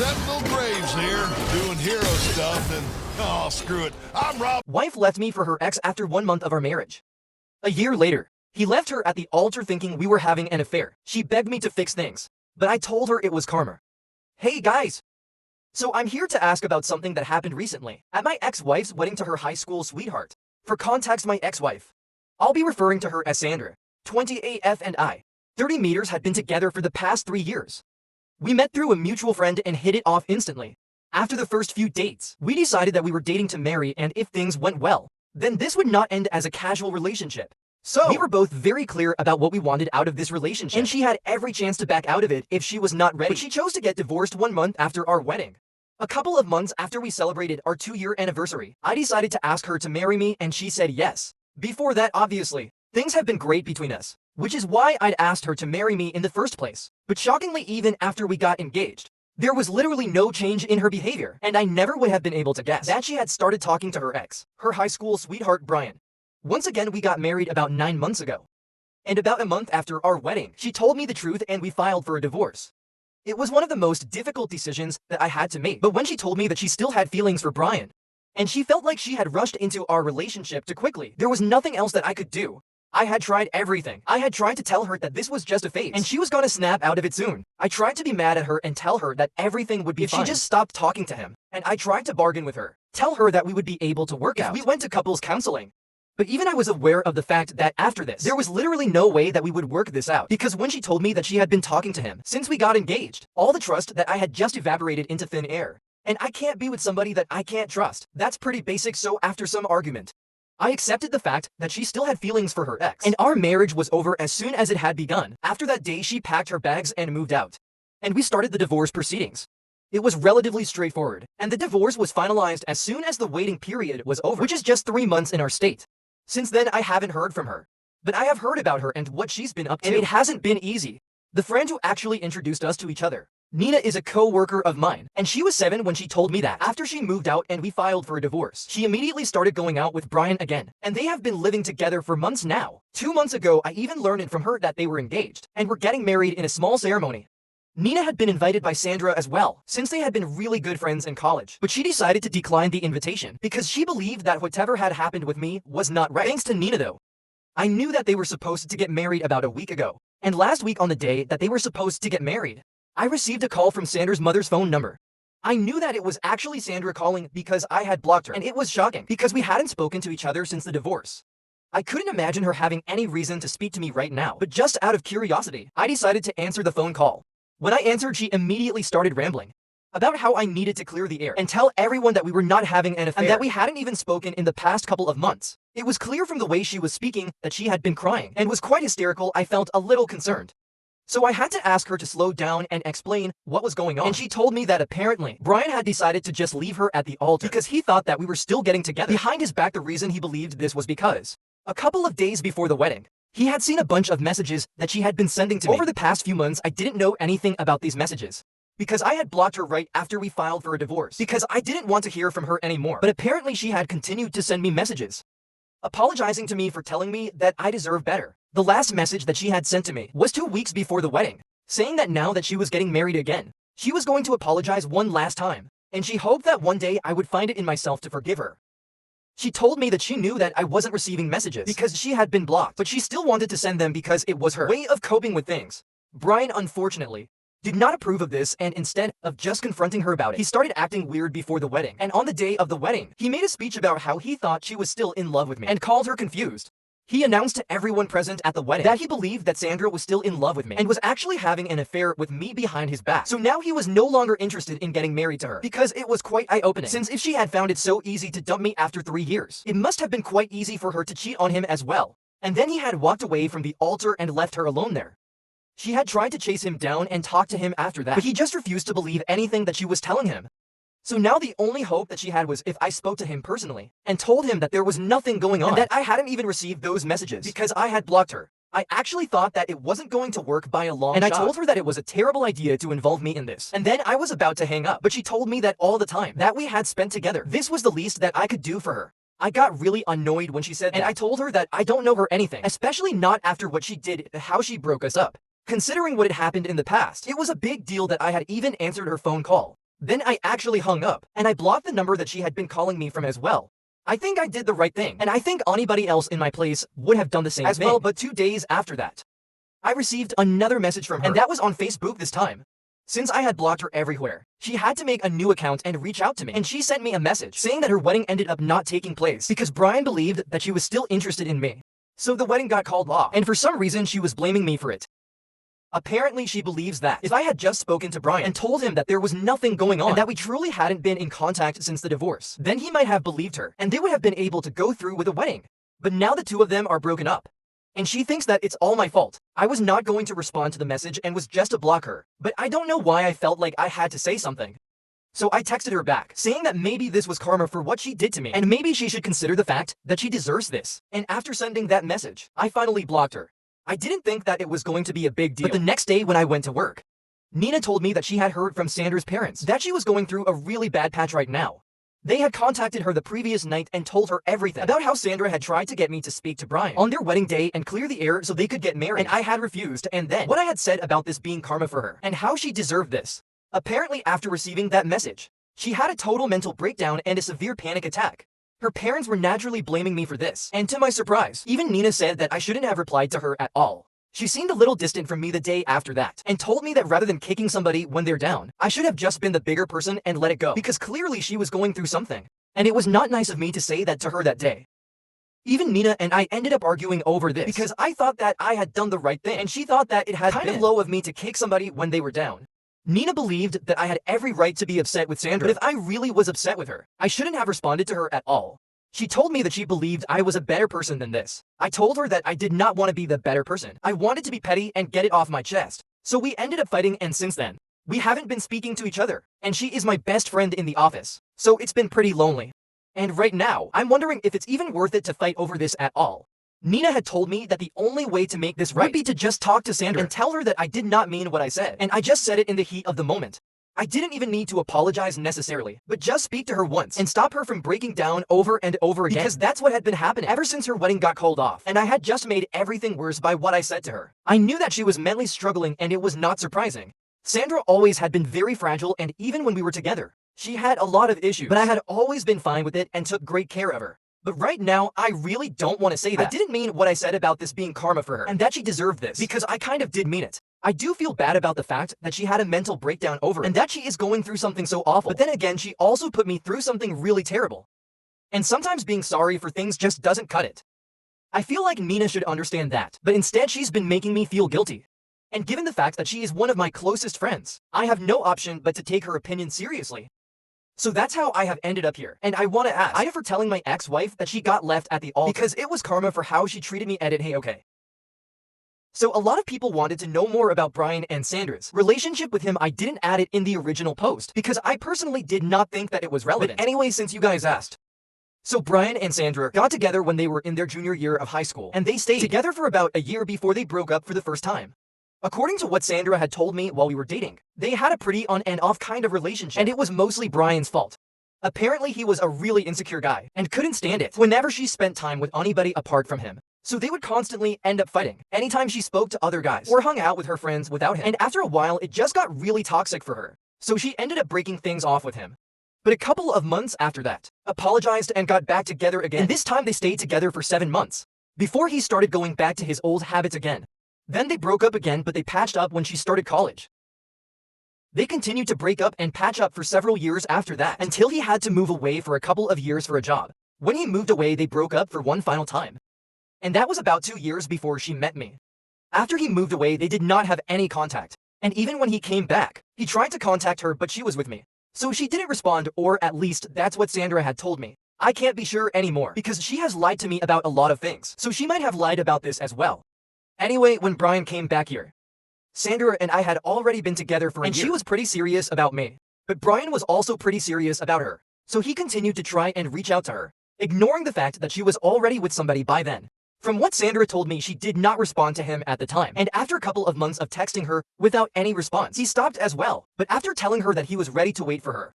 Sentinel Graves here, doing hero stuff, and oh, screw it, I'm Rob. Wife left me for her ex after 1 month of our marriage. A year later, he left her at the altar thinking we were having an affair. She begged me to fix things, but I told her it was karma. Hey guys! So I'm here to ask about something that happened recently at my ex-wife's wedding to her high school sweetheart. For context, my ex-wife, I'll be referring to her as Sandra, 20 AF, and I, 30 meters, had been together for the past 3 years. We met through a mutual friend and hit it off instantly. After the first few dates, we decided that we were dating to marry, and if things went well, then this would not end as a casual relationship. So we were both very clear about what we wanted out of this relationship, and she had every chance to back out of it if she was not ready. But she chose to get divorced 1 month after our wedding. A couple of months after we celebrated our 2-year anniversary, I decided to ask her to marry me, and she said yes. Before that, obviously, things have been great between us, which is why I'd asked her to marry me in the first place. But shockingly, even after we got engaged, there was literally no change in her behavior, and I never would have been able to guess that she had started talking to her ex, her high school sweetheart Brian. Once again, we got married about 9 months ago. And about a month after our wedding, she told me the truth and we filed for a divorce. It was one of the most difficult decisions that I had to make, but when she told me that she still had feelings for Brian, and she felt like she had rushed into our relationship too quickly, there was nothing else that I could do. I had tried everything. I had tried to tell her that this was just a phase, and she was gonna snap out of it soon. I tried to be mad at her and tell her that everything would be fine if she just stopped talking to him, and I tried to bargain with her, tell her that we would be able to work out. We went to couples counseling. But even I was aware of the fact that after this, there was literally no way that we would work this out, because when she told me that she had been talking to him since we got engaged, all the trust that I had just evaporated into thin air. And I can't be with somebody that I can't trust. That's pretty basic. So after some argument, I accepted the fact that she still had feelings for her ex, and our marriage was over as soon as it had begun. After that day, she packed her bags and moved out, and we started the divorce proceedings. It was relatively straightforward, and the divorce was finalized as soon as the waiting period was over, which is just 3 months in our state. Since then, I haven't heard from her, but I have heard about her and what she's been up to, and it hasn't been easy. The friend who actually introduced us to each other, Nina, is a co-worker of mine, and she was 7 when she told me that. After she moved out and we filed for a divorce, she immediately started going out with Brian again, and they have been living together for months now. 2 months ago, I even learned it from her that they were engaged, and were getting married in a small ceremony. Nina had been invited by Sandra as well, since they had been really good friends in college, but she decided to decline the invitation because she believed that whatever had happened with me was not right. Thanks to Nina though, I knew that they were supposed to get married about a week ago, and last week on the day that they were supposed to get married, I received a call from Sandra's mother's phone number. I knew that it was actually Sandra calling because I had blocked her, and it was shocking because we hadn't spoken to each other since the divorce. I couldn't imagine her having any reason to speak to me right now, but just out of curiosity, I decided to answer the phone call. When I answered, she immediately started rambling about how I needed to clear the air and tell everyone that we were not having an affair and that we hadn't even spoken in the past couple of months. It was clear from the way she was speaking that she had been crying and was quite hysterical. I felt a little concerned. So I had to ask her to slow down and explain what was going on. And she told me that apparently Brian had decided to just leave her at the altar because he thought that we were still getting together. Behind his back, the reason he believed this was because a couple of days before the wedding, he had seen a bunch of messages that she had been sending to me. Over the past few months, I didn't know anything about these messages because I had blocked her right after we filed for a divorce because I didn't want to hear from her anymore. But apparently she had continued to send me messages, apologizing to me for telling me that I deserve better. The last message that she had sent to me was 2 weeks before the wedding, saying that now that she was getting married again, she was going to apologize one last time, and she hoped that one day I would find it in myself to forgive her. She told me that she knew that I wasn't receiving messages because she had been blocked, but she still wanted to send them because it was her way of coping with things. Brian, unfortunately, did not approve of this, and instead of just confronting her about it, he started acting weird before the wedding. And on the day of the wedding, he made a speech about how he thought she was still in love with me and called her confused. He announced to everyone present at the wedding that he believed that Sandra was still in love with me and was actually having an affair with me behind his back. So now he was no longer interested in getting married to her because it was quite eye-opening. Since if she had found it so easy to dump me after 3 years, it must have been quite easy for her to cheat on him as well. And then he had walked away from the altar and left her alone there. She had tried to chase him down and talk to him after that, but he just refused to believe anything that she was telling him. So now the only hope that she had was if I spoke to him personally and told him that there was nothing going on and that I hadn't even received those messages because I had blocked her. I actually thought that it wasn't going to work by a long shot, and I told her that it was a terrible idea to involve me in this. And then I was about to hang up, but she told me that all the time that we had spent together, this was the least that I could do for her. I got really annoyed when she said that, and I told her that I don't know her anything, especially not after what she did, how she broke us up. Considering what had happened in the past, it was a big deal that I had even answered her phone call. Then I actually hung up, and I blocked the number that she had been calling me from as well. I think I did the right thing, and I think anybody else in my place would have done the same as well, but 2 days after that, I received another message from her, and that was on Facebook this time. Since I had blocked her everywhere, she had to make a new account and reach out to me, and she sent me a message saying that her wedding ended up not taking place because Brian believed that she was still interested in me. So the wedding got called off, and for some reason she was blaming me for it. Apparently she believes that if I had just spoken to Brian and told him that there was nothing going on and that we truly hadn't been in contact since the divorce, then he might have believed her and they would have been able to go through with a wedding. But now the two of them are broken up, and she thinks that it's all my fault. I was not going to respond to the message and was just to block her, but I don't know why I felt like I had to say something. So I texted her back, saying that maybe this was karma for what she did to me, and maybe she should consider the fact that she deserves this. And after sending that message, I finally blocked her. I didn't think that it was going to be a big deal, but the next day when I went to work, Nina told me that she had heard from Sandra's parents that she was going through a really bad patch right now. They had contacted her the previous night and told her everything about how Sandra had tried to get me to speak to Brian on their wedding day and clear the air so they could get married, and I had refused, and then what I had said about this being karma for her and how she deserved this. Apparently after receiving that message, she had a total mental breakdown and a severe panic attack. Her parents were naturally blaming me for this, and to my surprise, even Nina said that I shouldn't have replied to her at all. She seemed a little distant from me the day after that, and told me that rather than kicking somebody when they're down, I should have just been the bigger person and let it go, because clearly she was going through something, and it was not nice of me to say that to her that day. Even Nina and I ended up arguing over this, because I thought that I had done the right thing, and she thought that it had been low of me to kick somebody when they were down. Nina believed that I had every right to be upset with Sandra, but if I really was upset with her, I shouldn't have responded to her at all. She told me that she believed I was a better person than this. I told her that I did not want to be the better person. I wanted to be petty and get it off my chest. So we ended up fighting, and since then, we haven't been speaking to each other. And she is my best friend in the office, so it's been pretty lonely. And right now, I'm wondering if it's even worth it to fight over this at all. Nina had told me that the only way to make this right would be to just talk to Sandra and tell her that I did not mean what I said, and I just said it in the heat of the moment. I didn't even need to apologize necessarily, but just speak to her once and stop her from breaking down over and over again, because that's what had been happening ever since her wedding got called off, and I had just made everything worse by what I said to her. I knew that she was mentally struggling, and it was not surprising. Sandra always had been very fragile, and even when we were together, she had a lot of issues, but I had always been fine with it and took great care of her. But right now, I really don't want to say that. I didn't mean what I said about this being karma for her, and that she deserved this, because I kind of did mean it. I do feel bad about the fact that she had a mental breakdown over it, and that she is going through something so awful. But then again, she also put me through something really terrible. And sometimes being sorry for things just doesn't cut it. I feel like Nina should understand that, but instead she's been making me feel guilty. And given the fact that she is one of my closest friends, I have no option but to take her opinion seriously. So that's how I have ended up here. And I want to ask Ida for telling my ex-wife that she got left at the altar because it was karma for how she treated me. Edit, hey, okay. So a lot of people wanted to know more about Brian and Sandra's relationship with him. I didn't add it in the original post because I personally did not think that it was relevant. But anyway, since you guys asked. So Brian and Sandra got together when they were in their junior year of high school, and they stayed together for about a year before they broke up for the first time. According to what Sandra had told me while we were dating, they had a pretty on and off kind of relationship, and it was mostly Brian's fault. Apparently he was a really insecure guy and couldn't stand it whenever she spent time with anybody apart from him. So they would constantly end up fighting anytime she spoke to other guys or hung out with her friends without him. And after a while, it just got really toxic for her. So she ended up breaking things off with him. But a couple of months after that, apologized and got back together again. And this time they stayed together for 7 months before he started going back to his old habits again. Then they broke up again, but they patched up when she started college. They continued to break up and patch up for several years after that, until he had to move away for a couple of years for a job. When he moved away, they broke up for one final time. And that was about 2 years before she met me. After he moved away, they did not have any contact. And even when he came back, he tried to contact her, but she was with me. So she didn't respond, or at least that's what Sandra had told me. I can't be sure anymore, because she has lied to me about a lot of things, so she might have lied about this as well. Anyway, when Brian came back here, Sandra and I had already been together for a year, and she was pretty serious about me. But Brian was also pretty serious about her, so he continued to try and reach out to her, ignoring the fact that she was already with somebody by then. From what Sandra told me, she did not respond to him at the time, and after a couple of months of texting her without any response, he stopped as well, but after telling her that he was ready to wait for her.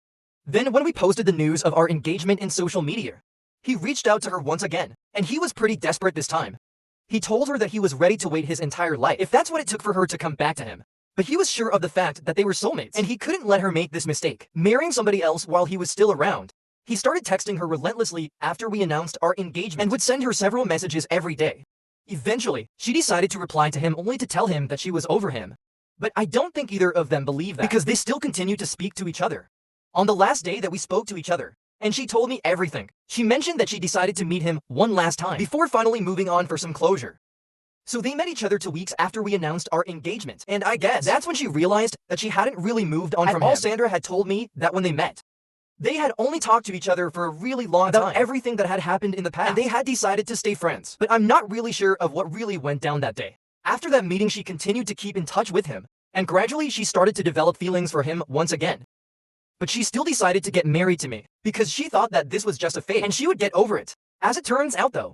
Then when we posted the news of our engagement in social media, he reached out to her once again, and he was pretty desperate this time. He told her that he was ready to wait his entire life if that's what it took for her to come back to him. But he was sure of the fact that they were soulmates, and he couldn't let her make this mistake, marrying somebody else while he was still around. He started texting her relentlessly after we announced our engagement and would send her several messages every day. Eventually, she decided to reply to him only to tell him that she was over him. But I don't think either of them believed that, because they still continued to speak to each other. On the last day that we spoke to each other, and she told me everything, she mentioned that she decided to meet him one last time before finally moving on for some closure. So they met each other 2 weeks after we announced our engagement, and I guess that's when she realized that she hadn't really moved on from him. Sandra had told me that when they met, they had only talked to each other for a really long time about everything that had happened in the past, and they had decided to stay friends. But I'm not really sure of what really went down that day. After that meeting, she continued to keep in touch with him, and gradually she started to develop feelings for him once again. But she still decided to get married to me, because she thought that this was just a phase, and she would get over it. As it turns out though,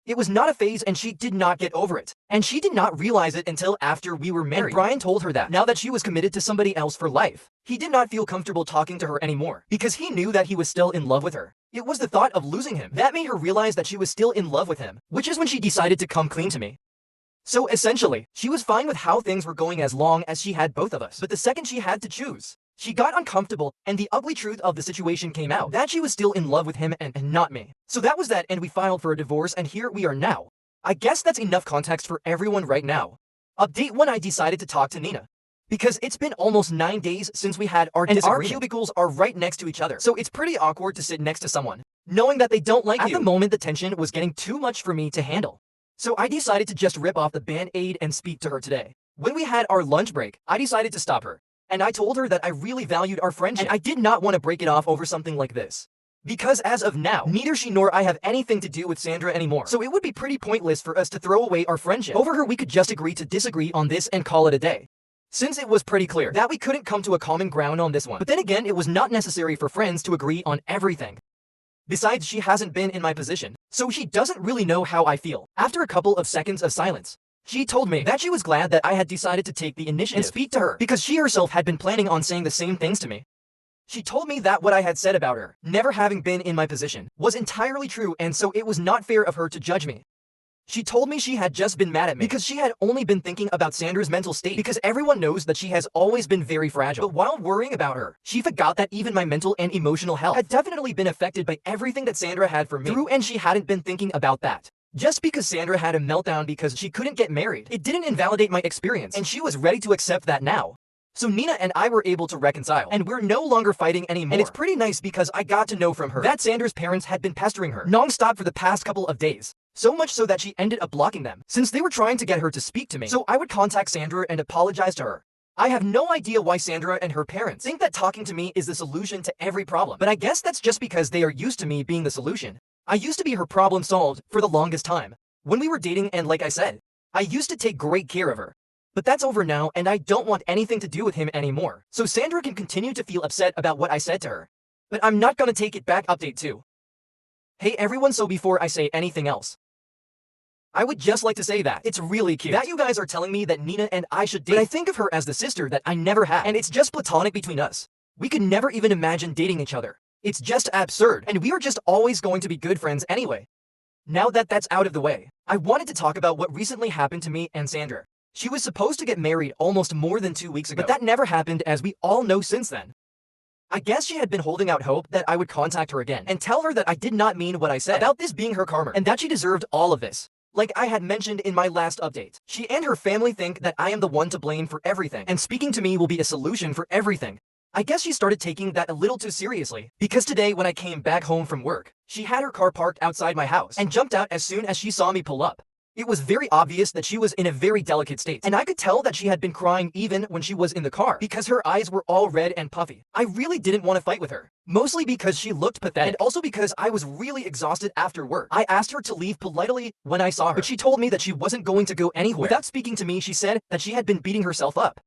it was not a phase, and she did not get over it. And she did not realize it until after we were married. And Brian told her that, now that she was committed to somebody else for life, he did not feel comfortable talking to her anymore, because he knew that he was still in love with her. It was the thought of losing him that made her realize that she was still in love with him, which is when she decided to come clean to me. So essentially, she was fine with how things were going as long as she had both of us. But the second she had to choose, she got uncomfortable, and the ugly truth of the situation came out, that she was still in love with him and not me. So that was that, and we filed for a divorce, and here we are now. I guess that's enough context for everyone right now. Update 1: I decided to talk to Nina, because it's been almost 9 days since we had our disagreement. Our cubicles are right next to each other, so it's pretty awkward to sit next to someone, knowing that they don't like you. At the moment, the tension was getting too much for me to handle. So I decided to just rip off the band-aid and speak to her today. When we had our lunch break, I decided to stop her, and I told her that I really valued our friendship, and I did not want to break it off over something like this. Because as of now, neither she nor I have anything to do with Sandra anymore, so it would be pretty pointless for us to throw away our friendship over her. We could just agree to disagree on this and call it a day, since it was pretty clear that we couldn't come to a common ground on this one. But then again, it was not necessary for friends to agree on everything. Besides, she hasn't been in my position, so she doesn't really know how I feel. After a couple of seconds of silence, she told me that she was glad that I had decided to take the initiative and speak to her, because she herself had been planning on saying the same things to me. She told me that what I had said about her, never having been in my position, was entirely true, and so it was not fair of her to judge me. She told me she had just been mad at me because she had only been thinking about Sandra's mental state, because everyone knows that she has always been very fragile. But while worrying about her, she forgot that even my mental and emotional health had definitely been affected by everything that Sandra had for me through, and she hadn't been thinking about that. Just because Sandra had a meltdown because she couldn't get married, it didn't invalidate my experience, and she was ready to accept that now. So Nina and I were able to reconcile, and we're no longer fighting anymore. And it's pretty nice because I got to know from her that Sandra's parents had been pestering her non-stop for the past couple of days. So much so that she ended up blocking them, since they were trying to get her to speak to me. So I would contact Sandra and apologize to her. I have no idea why Sandra and her parents think that talking to me is the solution to every problem, but I guess that's just because they are used to me being the solution. I used to be her problem solved for the longest time when we were dating, and like I said, I used to take great care of her. But that's over now, and I don't want anything to do with him anymore. So Sandra can continue to feel upset about what I said to her, but I'm not gonna take it back. Update 2. Hey everyone, so before I say anything else, I would just like to say that it's really cute that you guys are telling me that Nina and I should date, but I think of her as the sister that I never had, and it's just platonic between us. We could never even imagine dating each other. It's just absurd, and we are just always going to be good friends anyway. Now that that's out of the way, I wanted to talk about what recently happened to me and Sandra. She was supposed to get married almost more than 2 weeks ago, but that never happened, as we all know since then. I guess she had been holding out hope that I would contact her again and tell her that I did not mean what I said about this being her karma, and that she deserved all of this. Like I had mentioned in my last update, she and her family think that I am the one to blame for everything, and speaking to me will be a solution for everything. I guess she started taking that a little too seriously, because today when I came back home from work, she had her car parked outside my house and jumped out as soon as she saw me pull up. It was very obvious that she was in a very delicate state, and I could tell that she had been crying even when she was in the car, because her eyes were all red and puffy. I really didn't want to fight with her, mostly because she looked pathetic, and also because I was really exhausted after work. I asked her to leave politely when I saw her, but she told me that she wasn't going to go anywhere. Without speaking to me, she said that she had been beating herself up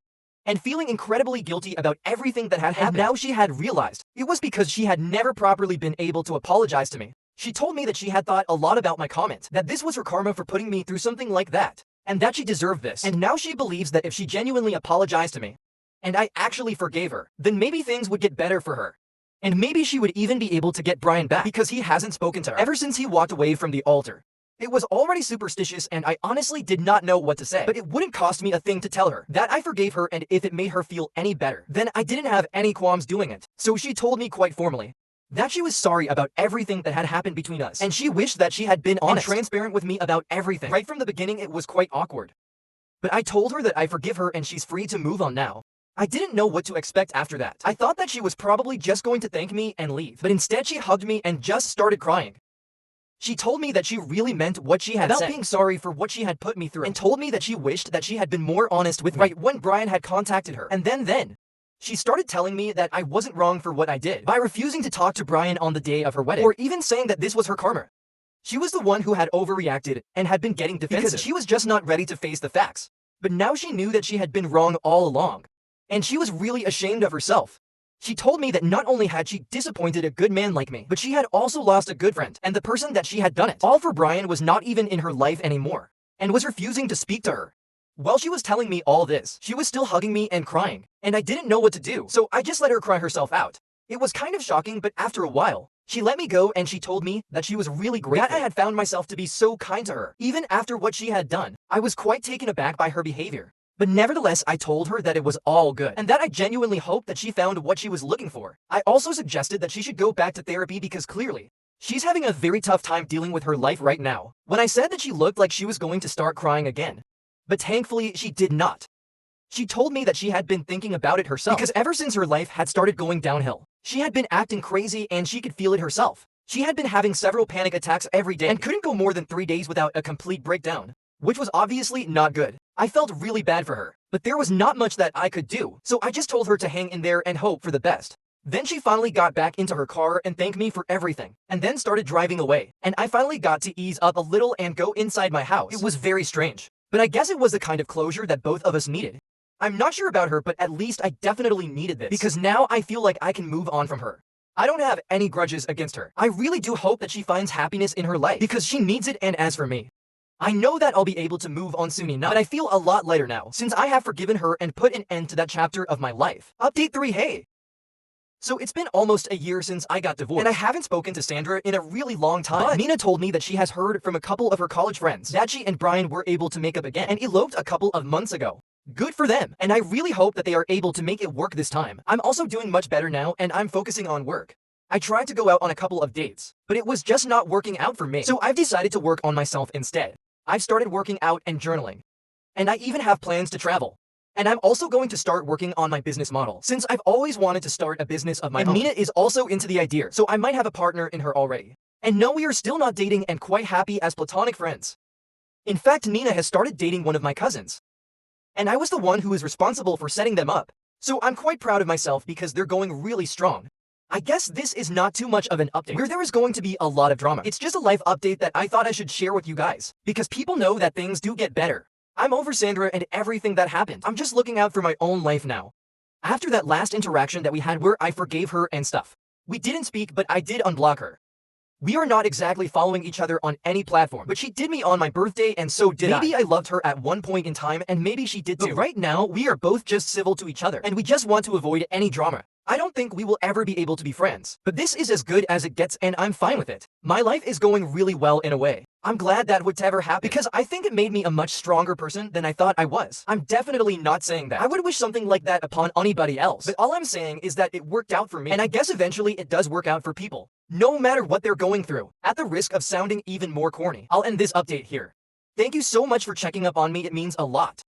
and feeling incredibly guilty about everything that had happened. And now she had realized it was because she had never properly been able to apologize to me. She told me that she had thought a lot about my comment, that this was her karma for putting me through something like that, and that she deserved this. And now she believes that if she genuinely apologized to me, and I actually forgave her, then maybe things would get better for her. And maybe she would even be able to get Brian back, because he hasn't spoken to her ever since he walked away from the altar. It was already superstitious and I honestly did not know what to say, but it wouldn't cost me a thing to tell her that I forgave her, and if it made her feel any better, then I didn't have any qualms doing it. So she told me quite formally that she was sorry about everything that had happened between us, and she wished that she had been honest and transparent with me about everything. Right from the beginning, it was quite awkward. But I told her that I forgive her and she's free to move on now. I didn't know what to expect after that. I thought that she was probably just going to thank me and leave, but instead she hugged me and just started crying. She told me that she really meant what she had said about being sorry for what she had put me through, and told me that she wished that she had been more honest with me right when Brian had contacted her. And then, she started telling me that I wasn't wrong for what I did by refusing to talk to Brian on the day of her wedding, or even saying that this was her karma. She was the one who had overreacted and had been getting defensive because she was just not ready to face the facts. But now she knew that she had been wrong all along, and she was really ashamed of herself. She told me that not only had she disappointed a good man like me, but she had also lost a good friend, and the person that she had done it all for, Brian, was not even in her life anymore, and was refusing to speak to her. While she was telling me all this, she was still hugging me and crying, and I didn't know what to do, so I just let her cry herself out. It was kind of shocking, but after a while, she let me go and she told me that she was really grateful that I had found myself to be so kind to her. Even after what she had done, I was quite taken aback by her behavior. But nevertheless, I told her that it was all good, and that I genuinely hoped that she found what she was looking for. I also suggested that she should go back to therapy because clearly, she's having a very tough time dealing with her life right now. When I said that she looked like she was going to start crying again, but thankfully she did not. She told me that she had been thinking about it herself, because ever since her life had started going downhill, she had been acting crazy and she could feel it herself. She had been having several panic attacks every day and couldn't go more than 3 days without a complete breakdown, which was obviously not good. I felt really bad for her, but there was not much that I could do, so I just told her to hang in there and hope for the best. Then she finally got back into her car and thanked me for everything, and then started driving away, and I finally got to ease up a little and go inside my house. It was very strange, but I guess it was the kind of closure that both of us needed. I'm not sure about her, but at least I definitely needed this, because now I feel like I can move on from her. I don't have any grudges against her. I really do hope that she finds happiness in her life, because she needs it, and as for me, I know that I'll be able to move on soon enough, but I feel a lot lighter now, since I have forgiven her and put an end to that chapter of my life. Update 3. Hey! So it's been almost a year since I got divorced, and I haven't spoken to Sandra in a really long time. But Nina told me that she has heard from a couple of her college friends that she and Brian were able to make up again and eloped a couple of months ago. Good for them, and I really hope that they are able to make it work this time. I'm also doing much better now, and I'm focusing on work. I tried to go out on a couple of dates, but it was just not working out for me, so I've decided to work on myself instead. I've started working out and journaling, and I even have plans to travel. And I'm also going to start working on my business model, since I've always wanted to start a business of my own. And Nina is also into the idea, so I might have a partner in her already. And no, we are still not dating and quite happy as platonic friends. In fact, Nina has started dating one of my cousins, and I was the one who was responsible for setting them up. So I'm quite proud of myself because they're going really strong. I guess this is not too much of an update where there is going to be a lot of drama. It's just a life update that I thought I should share with you guys, because people know that things do get better. I'm over Sandra and everything that happened. I'm just looking out for my own life now. After that last interaction that we had where I forgave her and stuff, we didn't speak, but I did unblock her. We are not exactly following each other on any platform, but she did me on my birthday and so did I. Maybe I loved her at one point in time and maybe she did too. But right now, we are both just civil to each other and we just want to avoid any drama. I don't think we will ever be able to be friends, but this is as good as it gets and I'm fine with it. My life is going really well in a way. I'm glad that whatever happened, because I think it made me a much stronger person than I thought I was. I'm definitely not saying that I would wish something like that upon anybody else, but all I'm saying is that it worked out for me, and I guess eventually it does work out for people, no matter what they're going through. At the risk of sounding even more corny, I'll end this update here. Thank you so much for checking up on me, it means a lot.